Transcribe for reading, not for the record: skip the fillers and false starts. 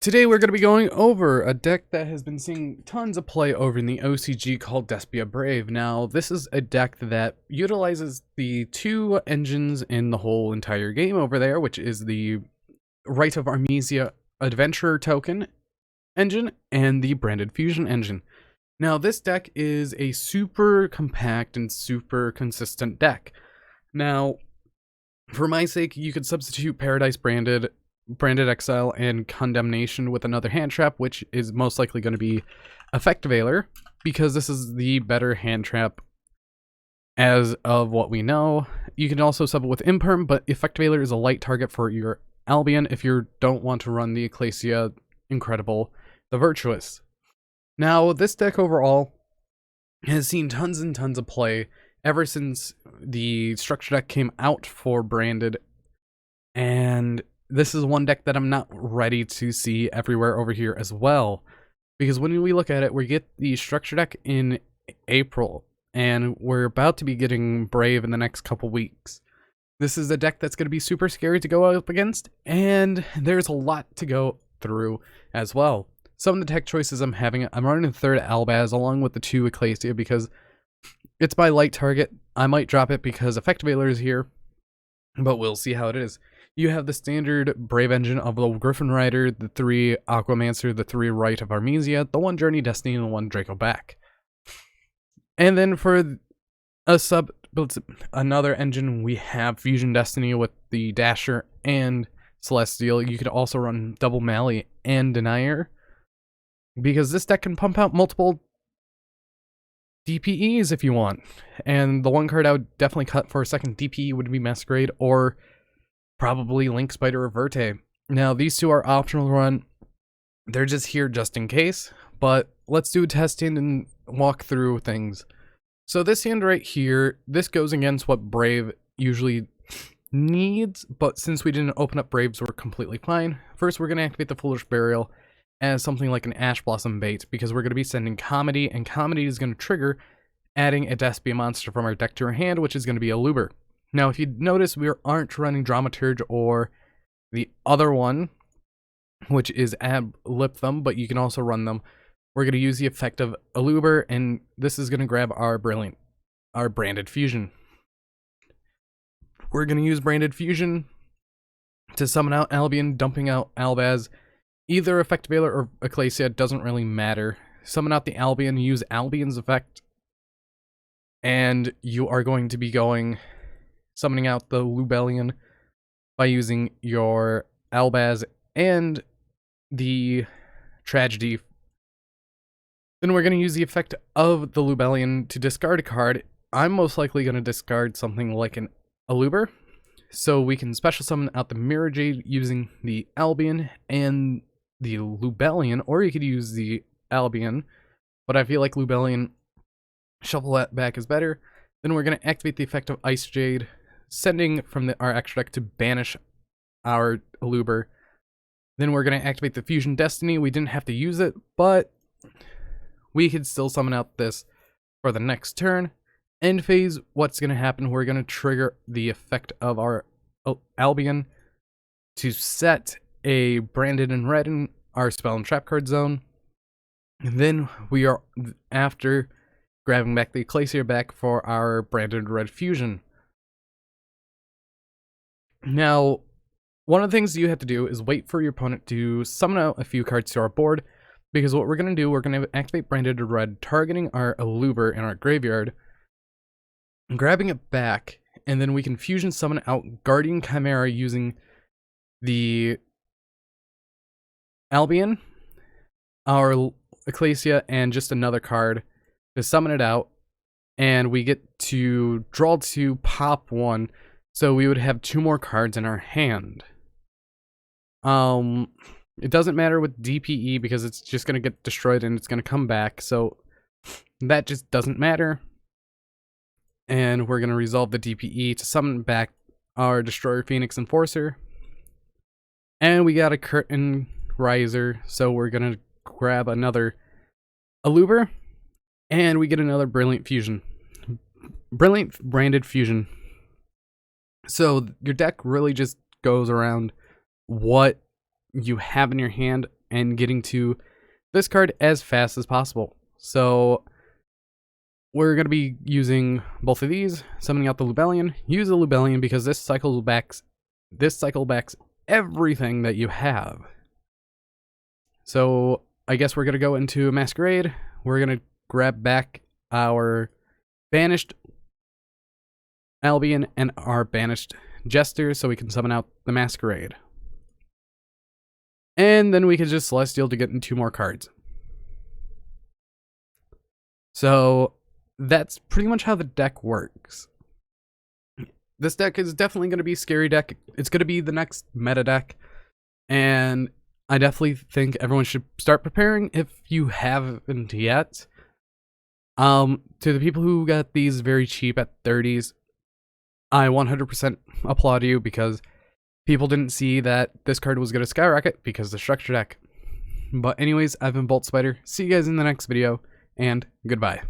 Today we're going to be going over a deck that has been seeing tons of play over in the OCG called Despia Brave. Now, this is a deck that utilizes the two engines in the whole entire game over there, which is the Rite of Armesia Adventurer token engine and the Branded Fusion engine. Now, this deck is a super compact and super consistent deck. Now, for my sake, you could substitute Paradise Branded Exile, and Condemnation with another hand trap, which is most likely going to be Effect Veiler, because this is the better hand trap as of what we know. You can also sub it with Imperm, but Effect Veiler is a light target for your Albion if you don't want to run the Ecclesia Incredible, the Virtuous. Now, this deck overall has seen tons and tons of play ever since the structure deck came out for Branded, and this is one deck that I'm not ready to see everywhere over here as well. Because when we look at it, we get the structure deck in April, and we're about to be getting Brave in the next couple weeks. This is a deck that's going to be super scary to go up against, and there's a lot to go through as well. Some of the tech choices I'm running the third Albaz along with the two Ecclesia because it's my light target. I might drop it because Effect Veiler is here, but we'll see how it is. You have the standard Brave engine of the Griffin Rider, the 3 Aquamancer, the 3 Rite of Armesia, the 1 Journey Destiny, and the 1 Draco Back. And then for another engine, we have Fusion Destiny with the Dasher and Celestial. You could also run double Mally and Denier, because this deck can pump out multiple DPEs if you want. And the one card I would definitely cut for a second DPE would be Masquerade or probably Link Spider or Verte. Now, these two are optional to run. They're just here just in case, but let's do a testing and walk through things. So this hand right here, this goes against what Brave usually needs, but since we didn't open up Braves, we're completely fine. First, we're going to activate the Foolish Burial as something like an Ash Blossom bait, because we're going to be sending Comedy, and Comedy is going to trigger adding a Despia monster from our deck to our hand, which is going to be a Luber. Now, if you notice, we aren't running Dramaturge or the other one, which is Lip Thumb, but you can also run them. We're going to use the effect of Aluber, and this is going to grab our Branded Fusion. We're going to use Branded Fusion to summon out Albion, dumping out Albaz. Either Effect Veiler or Ecclesia, doesn't really matter. Summon out the Albion, use Albion's effect, and you are going to be summoning out the Lubellion by using your Albaz and the Tragedy. Then we're going to use the effect of the Lubellion to discard a card. I'm most likely going to discard something like an Aluber, so we can special summon out the Mirror Jade using the Albion and the Lubellion, or you could use the Albion, but I feel like Lubellion, shuffle that back is better. Then we're going to activate the effect of Ice Jade, sending from our extra deck to banish our Aluber. Then we're going to activate the Fusion Destiny. We didn't have to use it, but we could still summon out this for the next turn. End phase, what's going to happen? We're going to trigger the effect of our Albion to set a Branded in red in our spell and trap card zone. And then we are, after, grabbing back the Ecclesia back for our Branded red Fusion. Now, one of the things you have to do is wait for your opponent to summon out a few cards to our board, because what we're going to do, we're going to activate Branded red, targeting our Aluber in our graveyard, grabbing it back, and then we can Fusion summon out Guardian Chimera using the Albion, our Ecclesia, and just another card to summon it out, and we get to draw 2, pop 1, so we would have 2 more cards in our hand. It doesn't matter with DPE because it's just going to get destroyed and it's going to come back, so that just doesn't matter. And we're going to resolve the DPE to summon back our Destroyer Phoenix Enforcer. And we got a Curtain Riser, so we're going to grab another Aluber, and we get another Brilliant Branded Fusion. So your deck really just goes around what you have in your hand and getting to this card as fast as possible. So we're going to be using both of these, summoning out the Lubellion. Use the Lubellion because this cycle backs everything that you have. So I guess we're going to go into Masquerade. We're going to grab back our banished Albion and our banished Jester so we can summon out the Masquerade. And then we can just Celestial to get in 2 more cards. So that's pretty much how the deck works. This deck is definitely going to be a scary deck. It's going to be the next meta deck. And I definitely think everyone should start preparing if you haven't yet. To the people who got these very cheap at 30s, I 100% applaud you because people didn't see that this card was going to skyrocket because of the structure deck. But anyways, I've been Bolt Spider. See you guys in the next video, and goodbye.